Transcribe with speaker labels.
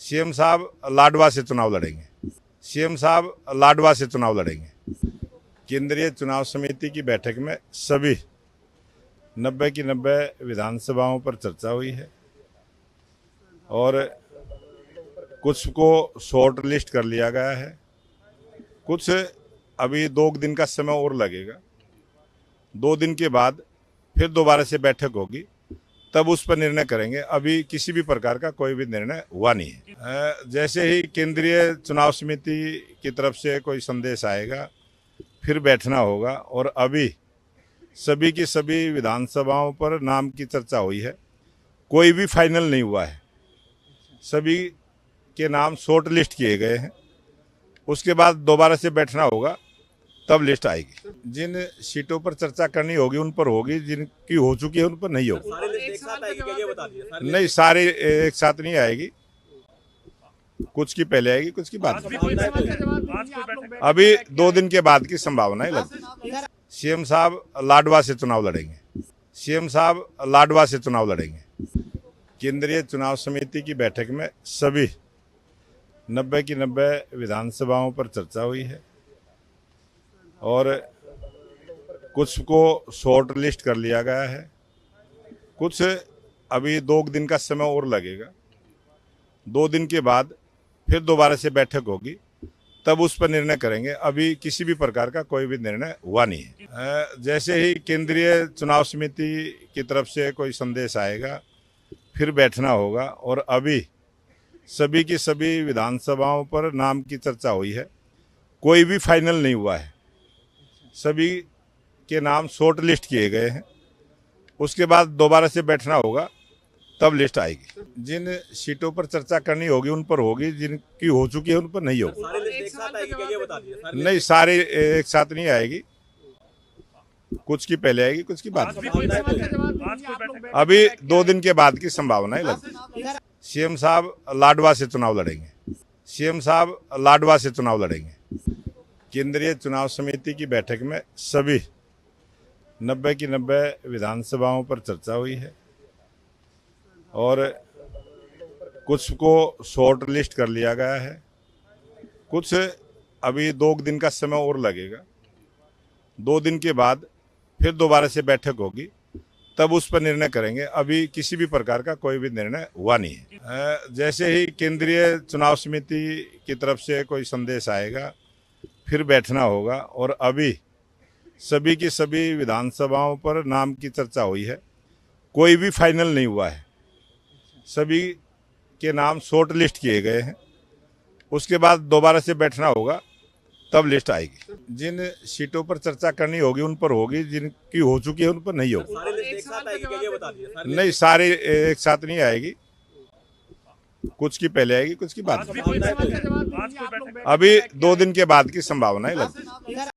Speaker 1: CM साहब लाडवा से चुनाव लड़ेंगे। सीएम साहब लाडवा से चुनाव लड़ेंगे। केंद्रीय चुनाव समिति की बैठक में सभी 90 की 90 विधानसभाओं पर चर्चा हुई है और कुछ को शॉर्ट लिस्ट कर लिया गया है। कुछ अभी 2 दिन का समय और लगेगा। 2 दिन के बाद फिर दोबारा से बैठक होगी, तब उस पर निर्णय करेंगे। अभी किसी भी प्रकार का कोई भी निर्णय हुआ नहीं है। जैसे ही केंद्रीय चुनाव समिति की तरफ से कोई संदेश आएगा फिर बैठना होगा। और अभी सभी की सभी विधानसभाओं पर नाम की चर्चा हुई है, कोई भी फाइनल नहीं हुआ है। सभी के नाम शॉर्ट लिस्ट किए गए हैं। उसके बाद दोबारा से बैठना होगा, तब लिस्ट आएगी। जिन सीटों पर चर्चा करनी होगी उन पर होगी, जिनकी हो चुकी है उन पर नहीं होगी। नहीं, सारे एक साथ नहीं आएगी, कुछ की पहले आएगी, कुछ की बाद में। अभी 2 दिन के बाद की संभावना है लगती है। सीएम साहब लाडवा से चुनाव लड़ेंगे। सीएम साहब लाडवा से चुनाव लड़ेंगे। केंद्रीय चुनाव समिति की बैठक में सभी 90 की 90 विधानसभाओं पर चर्चा हुई है और कुछ को शॉर्ट लिस्ट कर लिया गया है। कुछ अभी 2 दिन का समय और लगेगा। 2 दिन के बाद फिर दोबारा से बैठक होगी, तब उस पर निर्णय करेंगे। अभी किसी भी प्रकार का कोई भी निर्णय हुआ नहीं है। जैसे ही केंद्रीय चुनाव समिति की तरफ से कोई संदेश आएगा फिर बैठना होगा। और अभी सभी की सभी विधानसभाओं पर नाम की चर्चा हुई है, कोई भी फाइनल नहीं हुआ है। सभी के नाम शॉर्ट लिस्ट किए गए हैं। उसके बाद दोबारा से बैठना होगा, तब लिस्ट आएगी। जिन सीटों पर चर्चा करनी होगी उन पर होगी, जिनकी हो चुकी है उन पर नहीं होगी। नहीं, सारे एक साथ नहीं आएगी, कुछ की पहले आएगी, कुछ की बाद में। अभी 2 दिन के बाद की संभावना है लगती है। सीएम साहब लाडवा से चुनाव लड़ेंगे। सीएम साहब लाडवा से चुनाव लड़ेंगे। केंद्रीय चुनाव समिति की बैठक में सभी 90 की 90 विधानसभाओं पर चर्चा हुई है और कुछ को शॉर्ट लिस्ट कर लिया गया है। कुछ अभी 2 दिन का समय और लगेगा। 2 दिन के बाद फिर दोबारा से बैठक होगी, तब उस पर निर्णय करेंगे। अभी किसी भी प्रकार का कोई भी निर्णय हुआ नहीं है। जैसे ही केंद्रीय चुनाव समिति की तरफ से कोई संदेश आएगा फिर बैठना होगा। और अभी सभी की सभी विधानसभाओं पर नाम की चर्चा हुई है, कोई भी फाइनल नहीं हुआ है। सभी के नाम शॉर्ट लिस्ट किए गए हैं। उसके बाद दोबारा से बैठना होगा, तब लिस्ट आएगी। जिन सीटों पर चर्चा करनी होगी उन पर होगी, जिनकी हो चुकी है उन पर नहीं होगी। नहीं, सारे एक साथ नहीं आएगी, कुछ की पहले आएगी, कुछ की बाद में। अभी 2 दिन के बाद की संभावना है लगती है।